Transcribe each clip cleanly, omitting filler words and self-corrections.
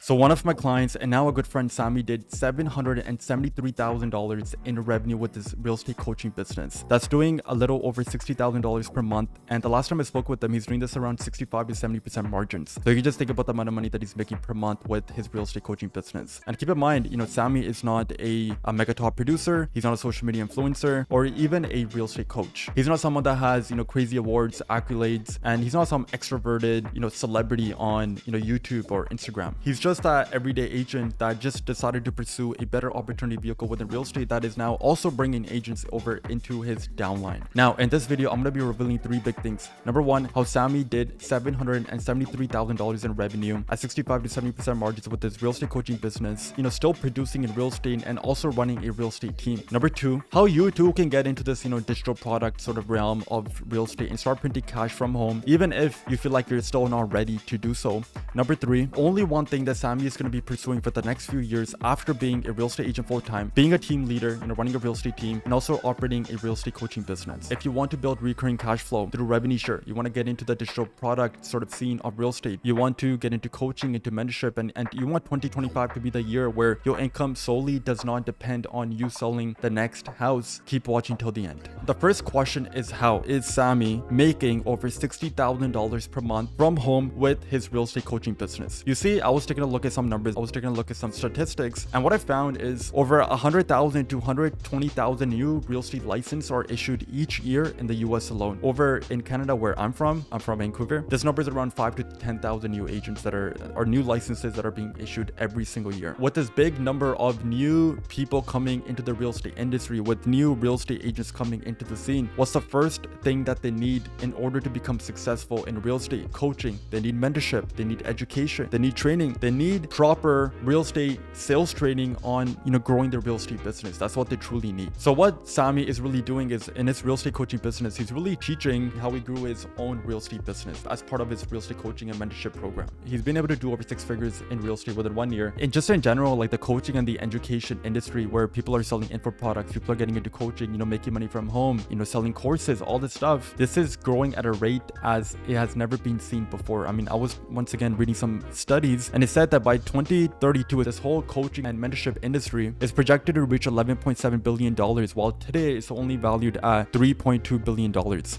So one of my clients and now a good friend, Sammy, did $773,000 in revenue with his real estate coaching business. That's doing a little over $60,000 per month. And the last time I spoke with him, he's doing this around 65 to 70% margins. So you can just think about the amount of money that he's making per month with his real estate coaching business. And keep in mind, Sammy is not a mega top producer. He's not a social media influencer or even a real estate coach. He's not someone that has, crazy awards, accolades, and he's not some extroverted, celebrity on, YouTube or Instagram. He's just that everyday agent that just decided to pursue a better opportunity vehicle within real estate that is now also bringing agents over into his downline. Now, in this video, I'm going to be revealing 3 big things. Number 1, how Sammy did $773,000 in revenue at 65 to 70% margins with his real estate coaching business, still producing in real estate and also running a real estate team. Number 2, how you too can get into this, digital product sort of realm of real estate and start printing cash from home, even if you feel like you're still not ready to do so. Number 3, only one thing that Sammy is going to be pursuing for the next few years after being a real estate agent full-time, being a team leader, running a real estate team, and also operating a real estate coaching business. If you want to build recurring cash flow through revenue share, you want to get into the digital product sort of scene of real estate, you want to get into coaching, into mentorship, and you want 2025 to be the year where your income solely does not depend on you selling the next house, keep watching till the end. The first question is, how is Sammy making over $60,000 per month from home with his real estate coaching business? You see, I was taking a look at some numbers, I was taking a look at some statistics, and what I found is over 100,000 to 120,000 new real estate licenses are issued each year in the US alone. Over in Canada, where I'm from Vancouver, this number is around 5 to 10,000 new agents that are new licenses that are being issued every single year. With this big number of new people coming into the real estate industry, with new real estate agents coming into the scene, what's the first thing that they need in order to become successful in real estate? Coaching. They need mentorship, they need education, they need training, they need proper real estate sales training on growing their real estate business. That's what they truly need. So what Sammy is really doing is, in his real estate coaching business, he's really teaching how he grew his own real estate business as part of his real estate coaching and mentorship program. He's been able to do over 6 figures in real estate within 1 year. And just in general, like the coaching and the education industry, where people are selling info products, people are getting into coaching, making money from home, selling courses, all this stuff, this is growing at a rate as it has never been seen before. I mean, I was once again reading some studies, and it said that by 2032, this whole coaching and mentorship industry is projected to reach $11.7 billion, while today it's only valued at $3.2 billion.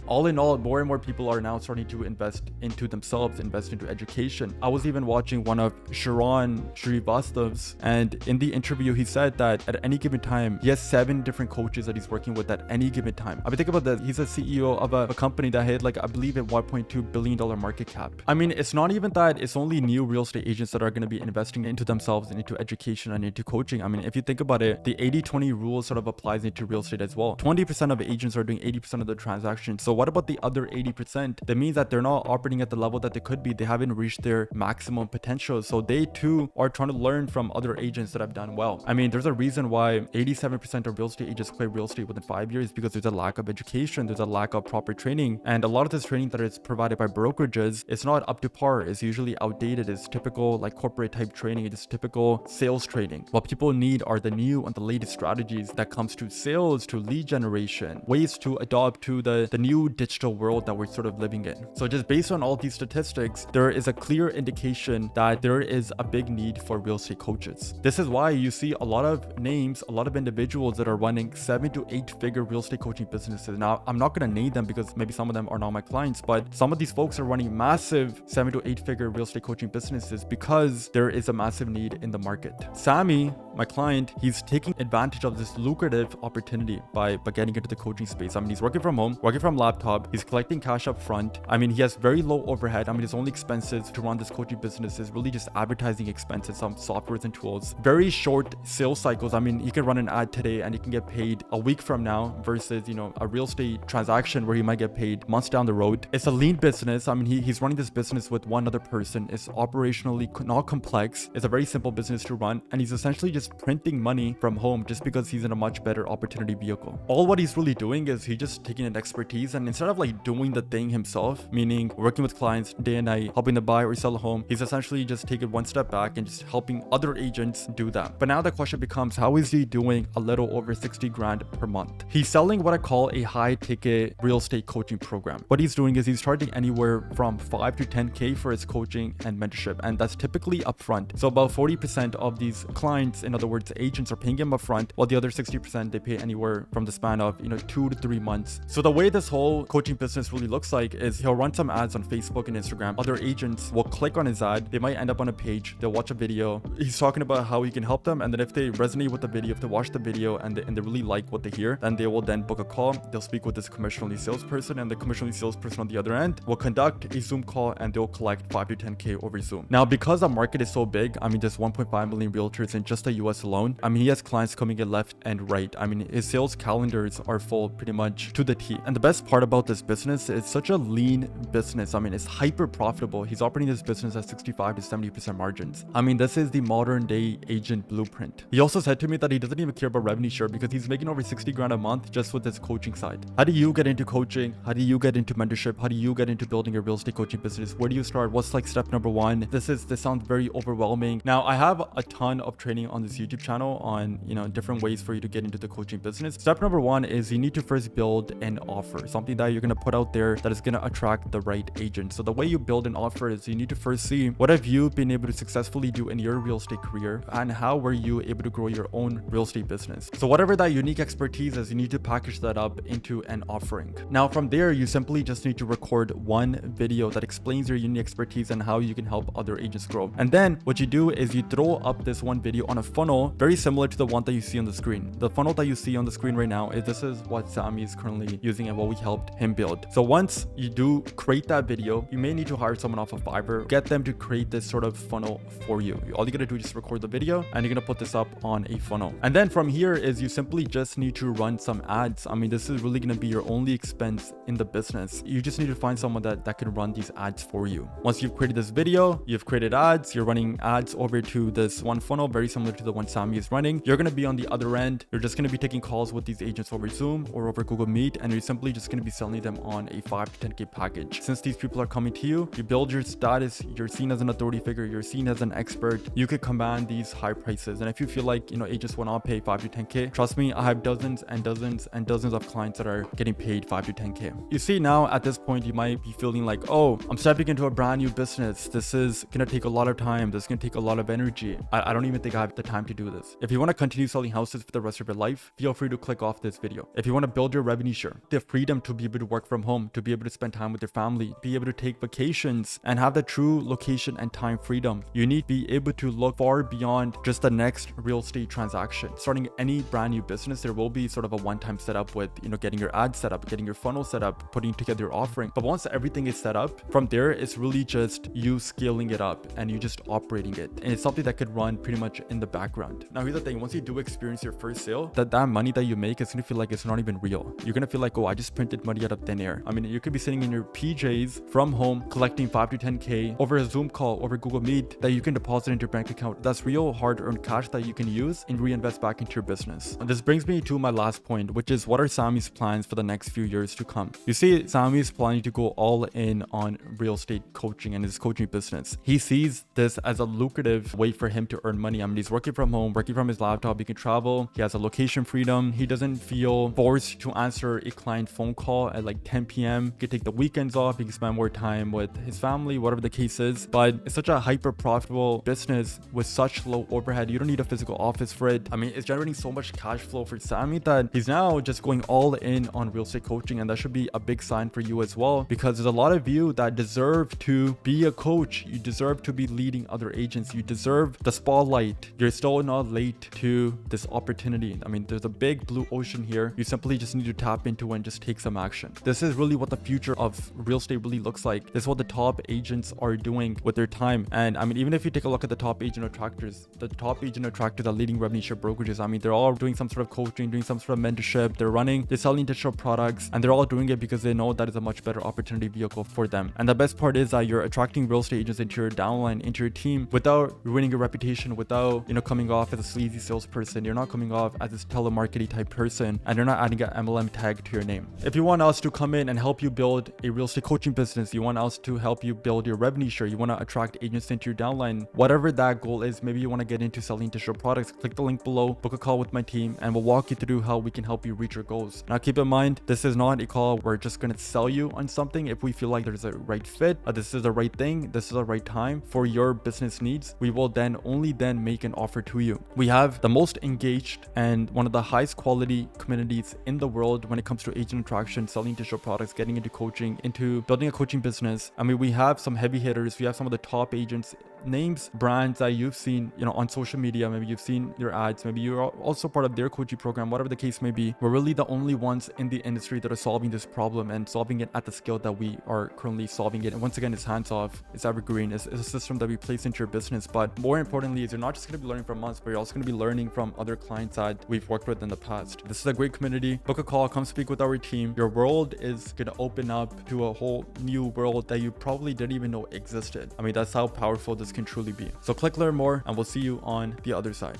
All in all, more and more people are now starting to invest into themselves, invest into education. I was even watching one of Sharon Srivastava's, and in the interview, he said that at any given time, he has 7 different coaches that he's working with at any given time. I mean, think about that. He's a CEO of a company that had, like, I believe, a $1.2 billion market cap. I mean, it's not even that it's only new real estate agents that are going to be investing into themselves and into education and into coaching. I mean, if you think about it, the 80-20 rule sort of applies into real estate as well. 20% of agents are doing 80% of the transactions. So what about the other 80%? That means that they're not operating at the level that they could be. They haven't reached their maximum potential. So they too are trying to learn from other agents that have done well. I mean, there's a reason why 87% of real estate agents quit real estate within 5 years, because there's a lack of education, there's a lack of proper training, and a lot of this training that is provided by brokerages, it's not up to par. It's usually outdated. It's typical like corporate type training. It's typical sales training. What people need are the new and the latest strategies that comes to sales, to lead generation, ways to adopt to the new digital world that we're sort of living in. So just based on all these statistics, there is a clear indication that there is a big need for real estate coaches. This is why you see a lot of names, a lot of individuals that are running 7 to 8 figure real estate coaching businesses. Now, I'm not going to name them because maybe some of them are not my clients, but some of these folks are running massive 7 to 8 figure real estate coaching businesses because there is a massive need in the market. Sammy, my client, he's taking advantage of this lucrative opportunity by getting into the coaching space. I mean, he's working from home, working from laptop, he's collecting cash up front. I mean, he has very low overhead. I mean, his only expenses to run this coaching business is really just advertising expenses, some softwares and tools, very short sales cycles. I mean, he can run an ad today and he can get paid a week from now versus, a real estate transaction where he might get paid months down the road. It's a lean business. I mean, he's running this business with one other person. It's operationally not complex. It's a very simple business to run, and he's essentially just just printing money from home just because he's in a much better opportunity vehicle. All what he's really doing is he's just taking an expertise, and instead of like doing the thing himself, meaning working with clients day and night, helping them buy or sell a home, he's essentially just taking one step back and just helping other agents do that. But now the question becomes, how is he doing a little over 60 grand per month? He's selling what I call a high ticket real estate coaching program. What he's doing is he's charging anywhere from 5 to 10K for his coaching and mentorship, and that's typically upfront. So about 40% of these clients, in other words, agents, are paying him upfront, while the other 60% they pay anywhere from the span of 2 to 3 months. So the way this whole coaching business really looks like is he'll run some ads on Facebook and Instagram. Other agents will click on his ad, they might end up on a page, they'll watch a video, he's talking about how he can help them, and then if they resonate with the video, if they watch the video and they really like what they hear, then they will then book a call. They'll speak with this commission-only salesperson, and the commission-only salesperson on the other end will conduct a Zoom call, and they'll collect 5 to 10K over Zoom. Now, because the market is so big, I mean, there's 1.5 million realtors in just the US alone. I mean, he has clients coming in left and right. I mean, his sales calendars are full pretty much to the T. And the best part about this business, it's such a lean business. I mean, it's hyper profitable. He's operating this business at 65 to 70% margins. I mean, this is the modern day agent blueprint. He also said to me that he doesn't even care about revenue share because he's making over 60 grand a month just with his coaching side. How do you get into coaching? How do you get into mentorship? How do you get into building a real estate coaching business? Where do you start? What's like step number one? This sounds very overwhelming. Now, I have a ton of training on this YouTube channel on, different ways for you to get into the coaching business. Step number one is you need to first build an offer, something that you're going to put out there that is going to attract the right agent. So the way you build an offer is you need to first see what have you been able to successfully do in your real estate career, and how were you able to grow your own real estate business. So whatever that unique expertise is, you need to package that up into an offering. Now from there, you simply just need to record one video that explains your unique expertise and how you can help other agents grow. And then what you do is you throw up this one video on a funnel very similar to the one that you see on the screen. The funnel that you see on the screen right now, this is what Sammy is currently using and what we helped him build. So once you do create that video, you may need to hire someone off of Fiverr, get them to create this sort of funnel for you. All you gotta do is just record the video and you're gonna put this up on a funnel. And then from here is you simply just need to run some ads. I mean, this is really gonna be your only expense in the business. You just need to find someone that can run these ads for you. Once you've created this video, you've created ads, you're running ads over to this one funnel, very similar to the one Sammy is running. You're gonna be on the other end. You're just gonna be taking calls with these agents over Zoom or over Google Meet, and you're simply just gonna be selling them on a 5 to 10K package. Since these people are coming to you, you build your status, you're seen as an authority figure, you're seen as an expert, you could command these high prices. And if you feel like, agents will not pay 5 to 10K, trust me, I have dozens and dozens and dozens of clients that are getting paid 5 to 10K. You see, now at this point, you might be feeling like, oh, I'm stepping into a brand new business. This is gonna take a lot of time. This is gonna take a lot of energy. I don't even think I have the time to do this. If you want to continue selling houses for the rest of your life, feel free to click off this video. If you want to build your revenue share, the freedom to be able to work from home, to be able to spend time with your family, be able to take vacations and have the true location and time freedom, you need to be able to look far beyond just the next real estate transaction. Starting any brand new business, there will be sort of a one-time setup with, getting your ad set up, getting your funnel set up, putting together your offering. But once everything is set up, from there, it's really just you scaling it up and you just operating it. And it's something that could run pretty much in the background. Now, here's the thing. Once you do experience your first sale, that money that you make is going to feel like it's not even real. You're going to feel like, oh, I just printed money out of thin air. I mean, you could be sitting in your PJs from home, collecting 5 to 10K over a Zoom call, over Google Meet that you can deposit into your bank account. That's real hard-earned cash that you can use and reinvest back into your business. And this brings me to my last point, which is what are Sammy's plans for the next few years to come? You see, Sammy's planning to go all in on real estate coaching and his coaching business. He sees this as a lucrative way for him to earn money. I mean, he's working from home, working from his laptop, he can travel, he has a location freedom, he doesn't feel forced to answer a client phone call at like 10 p.m. He can take the weekends off, he can spend more time with his family, whatever the case is. But it's such a hyper profitable business with such low overhead. You don't need a physical office for it. I mean, it's generating so much cash flow for Sammy that he's now just going all in on real estate coaching. And that should be a big sign for you as well, because there's a lot of you that deserve to be a coach. You deserve to be leading other agents. You deserve the spotlight. You're still not late to this opportunity. I mean, there's a big blue ocean here. You simply just need to tap into and just take some action. This is really what the future of real estate really looks like. This is what the top agents are doing with their time. And I mean, even if you take a look at the top agent attractors, are leading revenue share brokerages. I mean, they're all doing some sort of coaching, doing some sort of mentorship. They're selling digital products, and they're all doing it because they know that is a much better opportunity vehicle for them. And the best part is that you're attracting real estate agents into your downline, into your team, without ruining your reputation, without, coming off as a sleazy salesperson. You're not coming off as this telemarketing type person, and you're not adding an MLM tag to your name. If you want us to come in and help you build a real estate coaching business, you want us to help you build your revenue share, you want to attract agents into your downline, whatever that goal is, maybe you want to get into selling digital products, click the link below, book a call with my team, and we'll walk you through how we can help you reach your goals. Now keep in mind, this is not a call where we're just going to sell you on something. If we feel like there's a right fit, this is the right thing, this is the right time for your business needs, we will then only then make an offer to you. We have the most engaged and one of the highest quality communities in the world when it comes to agent attraction, selling digital products, getting into coaching, into building a coaching business. I mean, we have some heavy hitters. We have some of the top agents, names, brands that you've seen, on social media. Maybe you've seen their ads, maybe you're also part of their coaching program, whatever the case may be. We're really the only ones in the industry that are solving this problem and solving it at the scale that we are currently solving it. And once again, it's hands off, it's evergreen, it's a system that we place into your business. But more importantly is you're not just going to be learning from us, but you're also going to be learning from other clients that we've worked with in the past. This is a great community. Book a call, come speak with our team. Your world is going to open up to a whole new world that you probably didn't even know existed. I mean, that's how powerful this can truly be. So click learn more, and we'll see you on the other side.